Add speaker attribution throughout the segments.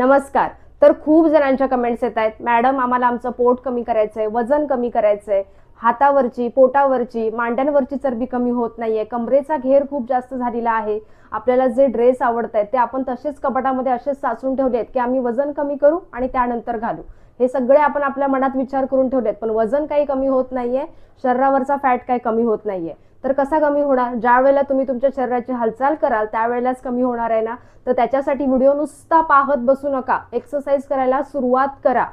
Speaker 1: नमस्कार. तर खूप जणांच्या कमेंट्स येत आहेत, मॅडम आम्हाला आमचं पोट कमी करायचंय, वजन कमी करायचंय, हातावरची, पोटावरची, मांड्यांवरची चरबी कमी होत नाहीये, कमरेचा घेर खूप जास्त झालेला आहे, आपल्याला जे ड्रेस आवडत आहेत ते आपण तसेच कपाटामध्ये असेच साचून ठेवले आहेत की आम्ही वजन कमी करू आणि त्यानंतर घालू. हे सगळे आपण आपल्या मनात विचार करून ठेवलेत, पण वजन काही कमी होत नाहीये, शरीरावरचा फॅट काही कमी होत नाहीये. तर कसा कमी होणार? ज्या वेळेला तुम्ही तुमच्या शरीराची हालचाल कराल त्यावेळेलाच कमी होणार आहे ना. तर त्याच्यासाठी व्हिडिओ नुसता पाहत बसू नका, एक्सरसाइज करायला सुरुवात करा.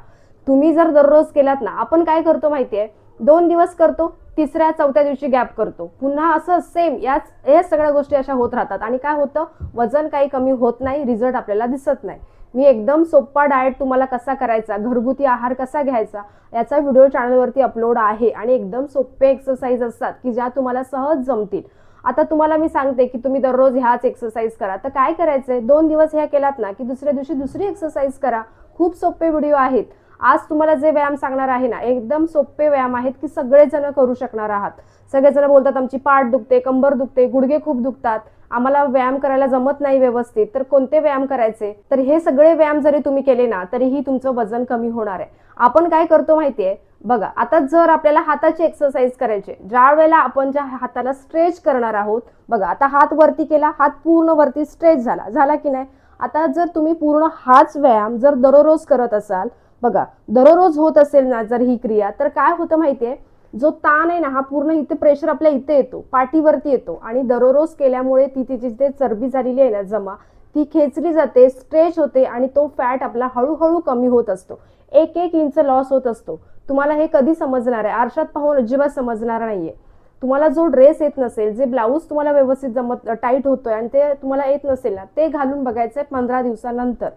Speaker 1: तुम्ही जर दररोज केलात ना, आपण काय करतो माहितीये, 2 दिवस करतो, तिसऱ्या चौथ्या दिवशी गॅप करतो, पुन्हा असं सेम या सगळ्या गोष्टी अशा होत राहतात आणि काय होतं, वजन काही कमी होत नाही, रिझल्ट आपल्याला दिसत नाही. मी एकदम सोपा डाएट तुम्हाला कसा करायचा, घरगुती आहार कसा घ्यायचा याचा व्हिडिओ चॅनलवरती अपलोड आहे आणि एकदम सोपे एक्सरसाइज असतात की ज्या तुम्हाला सहज जमतील. आता तुम्हाला मी सांगते की तुम्ही दररोज ह्याच एक्सरसाइज करा. तर काय करायचंय, 2 दिवस ह्या केलात ना की दुसऱ्या दिवशी दुसरी एक्सरसाइज करा. खूप सोपे व्हिडिओ आहेत. आज तुम्हाला जे व्यायाम सांगणार आहे ना, एकदम सोपे व्यायाम आहेत की सगळेजण करू शकणार आहात. सगळेजण बोलतात आमची पाठ दुखते, कंबर दुखते, गुडघे खूप दुखतात, आम्हाला व्यायाम करायला जमत नाही व्यवस्थित. तर कोणते व्यायाम करायचे? तर हे सगळे व्यायाम जरी तुम्ही केले ना तरीही तुमचं वजन कमी होणार आहे. आपण काय करतो माहितीये, बघा आता जर आपल्याला हाताची एक्सरसाइज करायची, ज्या वेळेला आपण ज्या हाताला स्ट्रेच करणार आहोत, बघा आता हात वरती केला, हात पूर्ण वरती स्ट्रेच झाला की नाही. आता जर तुम्ही पूर्ण हाच व्यायाम जर दररोज करत असाल, बघा दररोज होत असेल ना जर ही क्रिया, तर काय होतं माहितीये, जो ताण आहे ना हा पूर्ण इथे प्रेशर आपल्या इथे येतो, पाठीवरती येतो आणि दररोज केल्यामुळे ती तिची जे चरबी झालेली आहे ना जमा, ती खेचली जाते, स्ट्रेच होते आणि तो फॅट आपला हळूहळू कमी होत असतो. 1-1 इंच लॉस होत असतो. तुम्हाला हे कधी समजणार आहे? आरशात पाहून अजिबात समजणार नाहीये. तुम्हाला जो ड्रेस येत नसेल, जे ब्लाऊज तुम्हाला व्यवस्थित जमत टाईट होतोय आणि ते तुम्हाला येत नसेल ना, ते घालून बघायचंय 15 दिवसानंतर.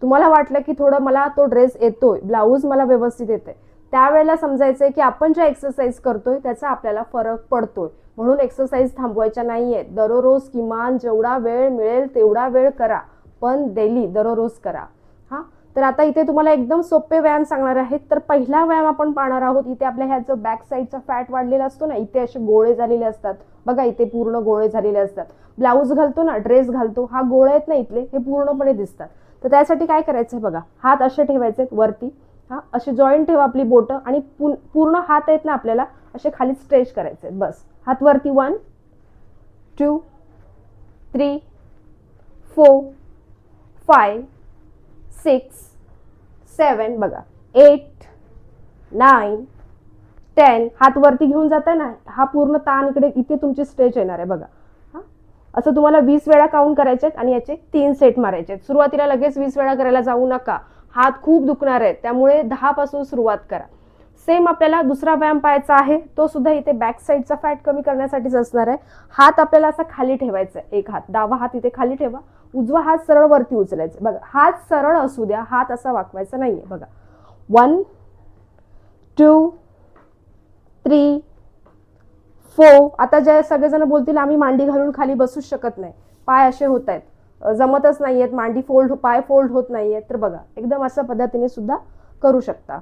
Speaker 1: तुम्हाला वाटलं की थोडं मला तो ड्रेस येतोय, ब्लाऊज मला व्यवस्थित येते, त्यावेळेला समजायचंय की आपण ज्या एक्सरसाइज करतोय त्याचा आपल्याला फरक पडतोय. म्हणून एक्सरसाइज थांबवायच्या नाहीये. दररोज किमान जेवढा वेळ मिळेल तेवढा वेळ करा, पण डेली दररोज करा. हा, तर आता इथे तुम्हाला एकदम सोपे व्यायाम सांगणार आहेत. तर पहिला व्यायाम आपण पाहणार आहोत. इथे आपल्या ह्या जो बॅक साईडचा फॅट वाढलेला असतो ना, इथे असे गोळे झालेले असतात बघा, इथे पूर्ण गोळे झालेले असतात. ब्लाऊज घालतो ना, ड्रेस घालतो, हा गोळे आहेत ना इथले, हे पूर्णपणे दिसतात. तर त्यासाठी काय करायचंय बघा, हात असे ठेवायचे वरती, हा असे जॉईंट ठेवा आपली बोट आणि पूर्ण हात आहेत ना आपल्याला असे खाली स्ट्रेच करायचे. बस हात वरती, 1 2 3 4 5 6 7, बघा 8 9 10. हात वरती घेऊन जाताय ना, हा पूर्ण ताण इकडे इथे तुमची स्ट्रेच येणार आहे बघा. असं तुम्हाला 20 वेळा काउंट करायचे आणि याचे 3 सेट मारायचे. सुरुवातीला लगेच 20 वेळा करायला जाऊ नका, हात खूप दुखणार आहेत, त्यामुळे 10 पासून सुरुवात करा. सेम आपल्याला दुसरा व्यायाम पाहायचा आहे, तो सुद्धा इथे बॅक साईडचा फॅट कमी करण्यासाठीच असणार आहे. हात आपल्याला असा खाली ठेवायचा, एक हात डावा हात इथे खाली ठेवा, उजवा हात सरळ वरती उचलायचा. बघा हात सरळ असू द्या, हात असा वाकवायचा नाहीये. बघा 1 2 3 4. आता जे सगळेजण बोलतील आम्ही मांडी घालून खाली बसूच शकत नाही, पाय असे होत आहेत, जमतच नाहीयेत, मांडी फोल्ड, पाय फोल्ड होत नाहीयेत, तर बघा एकदम अशा पद्धतीने सुद्धा करू शकता.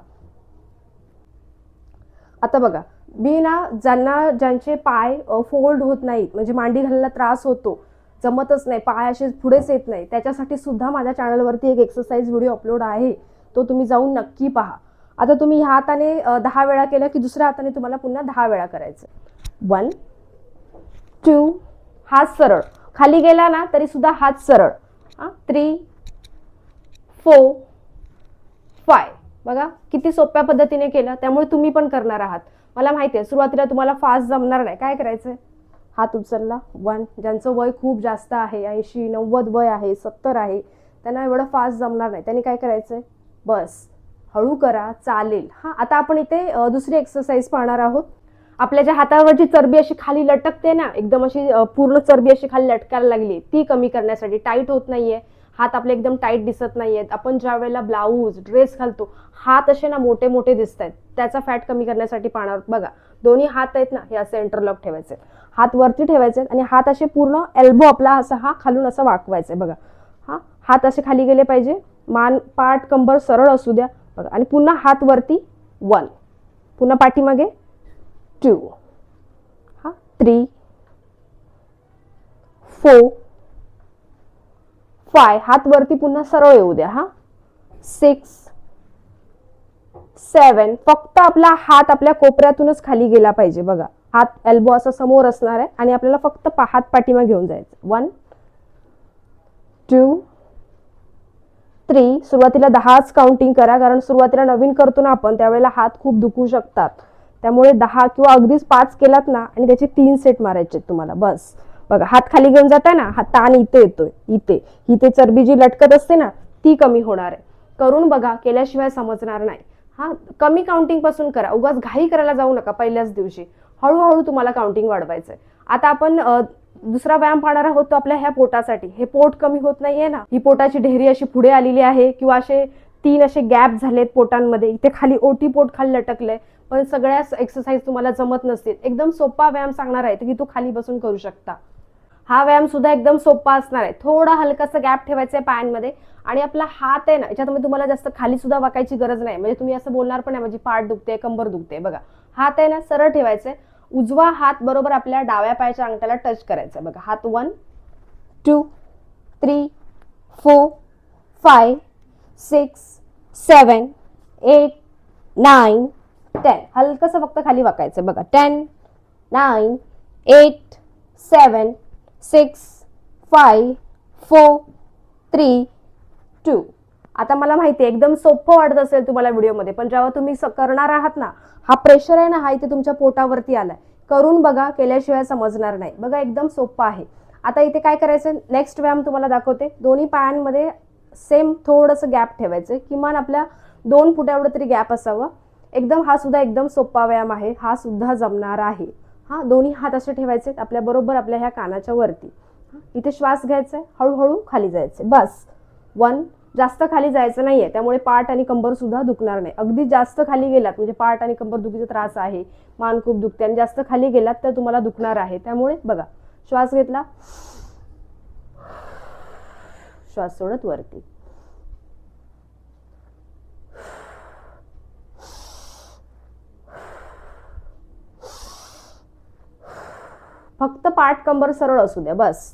Speaker 1: आता बघा, मी ना ज्यांचे पाय फोल्ड होत नाहीत, म्हणजे मांडी घालायला त्रास होतो, जमतच नाही, पाय असे पुढेच येत नाही, त्याच्यासाठी सुद्धा माझ्या चॅनलवरती एक एक्सरसाइज व्हिडिओ अपलोड आहे, तो तुम्ही जाऊन नक्की पहा. आता तुम्ही ह्या हाताने 10 वेळा केलं की दुसऱ्या हाताने तुम्हाला पुन्हा 10 वेळा करायचं. 1 2, हात सरळ, खाली गेला ना तरी सुद्धा हात सरळ. 3 4 5. बघा किती सोप्या पद्धतीने केलं, त्यामुळे तुम्ही पण करणार आहात. मला माहिती आहे सुरुवातीला तुम्हाला फास्ट जमणार नाही. काय करायचंय, हात उचलला, 1. ज्यांचं वय खूप जास्त आहे, 80 90 वय आहे, 70 आहे, त्यांना एवढं फास्ट जमणार नाही. त्यांनी काय करायचंय, बस हळू करा, चालेल. आता आपण इथे दुसरी एक्सरसाइज पाहणार आहोत. आपल्या ज्या हातावरची चरबी अशी खाली लटकते ना, एकदम अशी पूर्ण चरबी अशी खाली लटकायला लागली, ती कमी करण्यासाठी, टाईट होत नाहीये हात आपले, एकदम टाईट दिसत नाहीयेत, आपण ज्या वेळेला ब्लाऊज ड्रेस घालतो हात असे ना मोठे मोठे दिसत आहेत, त्याचा फॅट कमी करण्यासाठी पाहणार. बघा दोन्ही हात आहेत ना, हे असे इंटरलॉक ठेवायचे, हात वरती ठेवायचे आणि हात असे पूर्ण एल्बो आपला असा हा खालून असं वाकवायचा. बघा हात असे खाली गेले पाहिजे, मान पाठ कंबर सरळ असू द्या. बघा आणि पुन्हा हात वरती, 1, पुन्हा पाठीमागे 2, 3 4 5. हात वरती पुन्हा सरळ येऊ द्या. 6 7. फक्त आपला हात आपल्या कोपऱ्यातूनच खाली गेला पाहिजे बघा. हात एल्बो असं समोर असणार आहे आणि आपल्याला फक्त हात पाठीमागे घेऊन जायचं. 1 2 3. सुरुवातीला 10च काउंटिंग करा, कारण सुरुवातीला नवीन करतो ना आपण, त्यावेळेला हात खूप दुखू शकतात. त्यामुळे 10 किंवा अगदीच 5 केलात ना आणि त्याचे 3 सेट मारायचे तुम्हाला. बस बघा, हात खाली घेऊन जाताय ना, हात ताण इथे येतोय. इथे चरबी जी लटकत असते ना ती कमी होणार आहे. करून बघा, केल्याशिवाय समजणार नाही. हा, कमी काउंटिंग पासून करा. उगाच घाई करायला जाऊ नका पहिल्याच दिवशी. हळूहळू तुम्हाला काउंटिंग वाढवायचंय. आता आपण दुसरा व्यायाम पाहणार आहोत तो आपल्या ह्या पोटासाठी. हे पोट कमी होत नाहीये ना, ही पोटाची ढेरी अशी पुढे आलेली आहे किंवा असे 3 असे गॅप झालेत पोटांमध्ये. इथे खाली ओटी पोट खाली लटकलंय, पण सगळ्या एक्सरसाइज तुम्हाला जमत नसतील. एकदम सोपा व्यायाम सांगणार आहे की तू खाली बसून करू शकता. हा व्यायाम सुद्धा एकदम सोपा असणार आहे. थोडा हलकासा गॅप ठेवायचा आहे पायांमध्ये आणि आपला हात आहे ना, याच्यामध्ये तुम्हाला जास्त खाली सुद्धा वाकायची गरज नाही. म्हणजे तुम्ही असं बोलणार पण नाही माझी पाठ दुखते, कंबर दुखते. बघा, हात आहे ना सरळ ठेवायचे. उजवा हात बरोबर आपल्या डाव्या पायाच्या अंगठ्याला टच करायचा. बघा, हात 1 2 3 4 5 6 7 8 9 10. हलकसं फक्त खाली वाकायचं. बघा, 10 9 8 7 6 5 4 3 2. आता मला माहिती आहे एकदम सोपं वाटत असेल तुम्हाला व्हिडिओमध्ये, पण जेव्हा तुम्ही करणार आहात ना, हा प्रेशर आहे ना, हा इथे तुमच्या पोटावरती आलाय. करून बघा, केल्याशिवाय समजणार नाही. बघा, एकदम सोपं आहे. आता इथे काय करायचं, नेक्स्ट व्यायाम तुम्हाला दाखवते. दोन्ही पायांमध्ये सेम थोडंसं गॅप ठेवायचं. किमान आपल्या 2 फुटा एवढं तरी गॅप असावं. एकदम हा सुद्धा एकदम सोपा व्यायाम आहे. हा सुद्धा जमणार आहे. हा, दोन्ही हात असे ठेवायचे आपल्या बरोबर आपल्या ह्या कानाच्या वरती. इथे श्वास घ्यायचा, हळूहळू खाली जायचं. बस 1. जास्त खाली जायचं नाहीये, त्यामुळे पाठ आणि कंबर सुद्धा दुखणार नाही. अगदी जास्त खाली गेलात म्हणजे पाठ आणि कंबर दुखीचा त्रास आहे, मान खूप दुखते आणि जास्त खाली गेलात तर तुम्हाला दुखणार आहे. त्यामुळे बघा, श्वास घेतला, श्वास सोडत वरती. फक्त पाठ कंबर सरळ असू द्या. बस.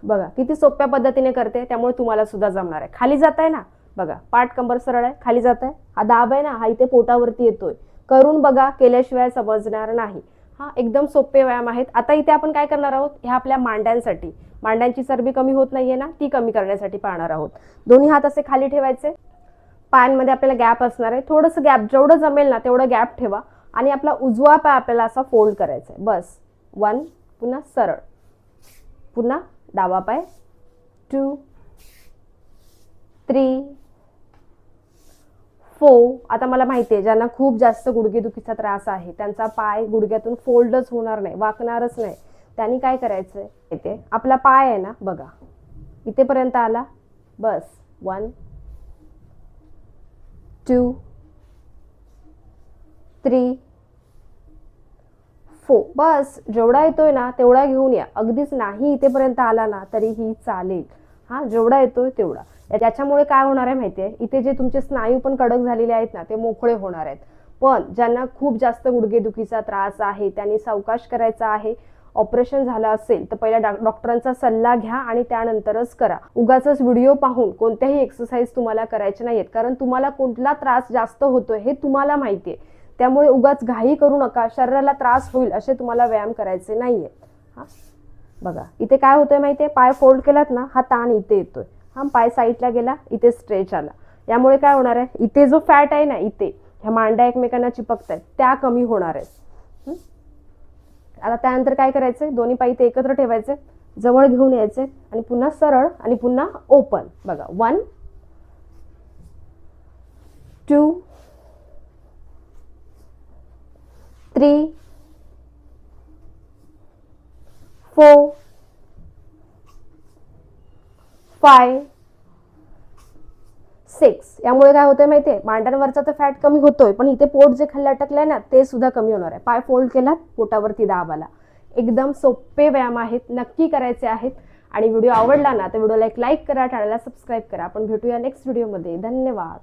Speaker 1: बघा, किती सोप्या पद्धतीने करते, त्यामुळे तुम्हाला सुद्धा जमणार आहे. खाली जात आहे ना, बघा, पाठ कंबर सरळ आहे, खाली जात आहे. हा दाब आहे ना, हा इथे पोटावरती येतोय. करून बघा, केल्याशिवाय समजणार नाही. हा, एकदम सोपे व्यायाम आहेत. आता इथे आपण काय करणार आहोत, ह्या आपल्या मांड्यांसाठी. मांड्यांची चरबी कमी होत नाहीये ना, ती कमी करण्यासाठी पाहणार आहोत. दोन्ही हात असे खाली ठेवायचे. पायांमध्ये आपल्याला गॅप असणार आहे. थोडंसं गॅप जेवढं जमेल ना तेवढं गॅप ठेवा आणि आपला उजवा पाय आपल्याला असा फोल्ड करायचा आहे. बस 1. पुन्हा सरळ, पुन्हा डावा पाय 2 3 4. आता मला माहिती आहे ज्यांना खूप जास्त गुडघेदुखीचा त्रास आहे त्यांचा पाय गुडघ्यातून फोल्डच होणार नाही, वाकणारच नाही. त्यांनी काय करायचंय, इथे आपला पाय आहे ना, बघा इथेपर्यंत आला. बस 1 2 3 4. बस जेवढा येतोय ना तेवढा घेऊन या. अगदीच नाही इथेपर्यंत आला ना तरीही चालेल. हा, जेवढा येतोय तेवढा. त्याच्यामुळे काय होणार आहे माहितीये, इथे जे तुमचे स्नायू पण कडक झालेले आहेत ना ते मोकळे होणार आहेत. पण ज्यांना खूप जास्त गुडघेदुखीचा त्रास आहे त्यांनी सावकाश करायचा आहे. ऑपरेशन झालं असेल तर पहिला डॉक्टरांचा सल्ला घ्या आणि त्यानंतरच करा. उगाचच व्हिडिओ पाहून कोणत्याही एक्सरसाइज तुम्हाला करायचे नाहीत, कारण तुम्हाला कोणता त्रास जास्त होतोय हे तुम्हाला माहितीये. त्यामुळे उगाच घाई करू नका. शरीराला त्रास होईल असे तुम्हाला व्यायाम करायचे नाहीये. हा, बघा इथे काय होतंय माहितीये, पाय फोल्ड केलात ना, हा ताण इथे येतोय. हा, पाय साईडला गेला, इथे स्ट्रेच आला. यामुळे काय होणार आहे, इथे जो फॅट आहे ना, इथे ह्या मांड्या एकमेकांना चिपकतायत त्या कमी होणार आहेत. आता त्यानंतर काय करायचंय, दोन्ही पाय इथे एकत्र ठेवायचे, जवळ घेऊन यायचे आणि पुन्हा सरळ आणि पुन्हा ओपन. बघा 1 2 3 4 5 6. यामुळे काय होतंय माहितीये, मांड्यांवरचा तर फॅट कमी होतोय, पण इथे पोट जे खाली अटकलंय ना ते सुद्धा कमी होणार आहे. पाय फोल्ड केलात, पोटावरती दाब आला. एकदम सोपे व्यायाम आहेत, नक्की करायचे आहेत. आणि व्हिडिओ आवडला ना तर व्हिडिओला एक लाईक करा, चॅनलला सबस्क्राईब करा. आपण भेटूया नेक्स्ट व्हिडिओमध्ये. धन्यवाद.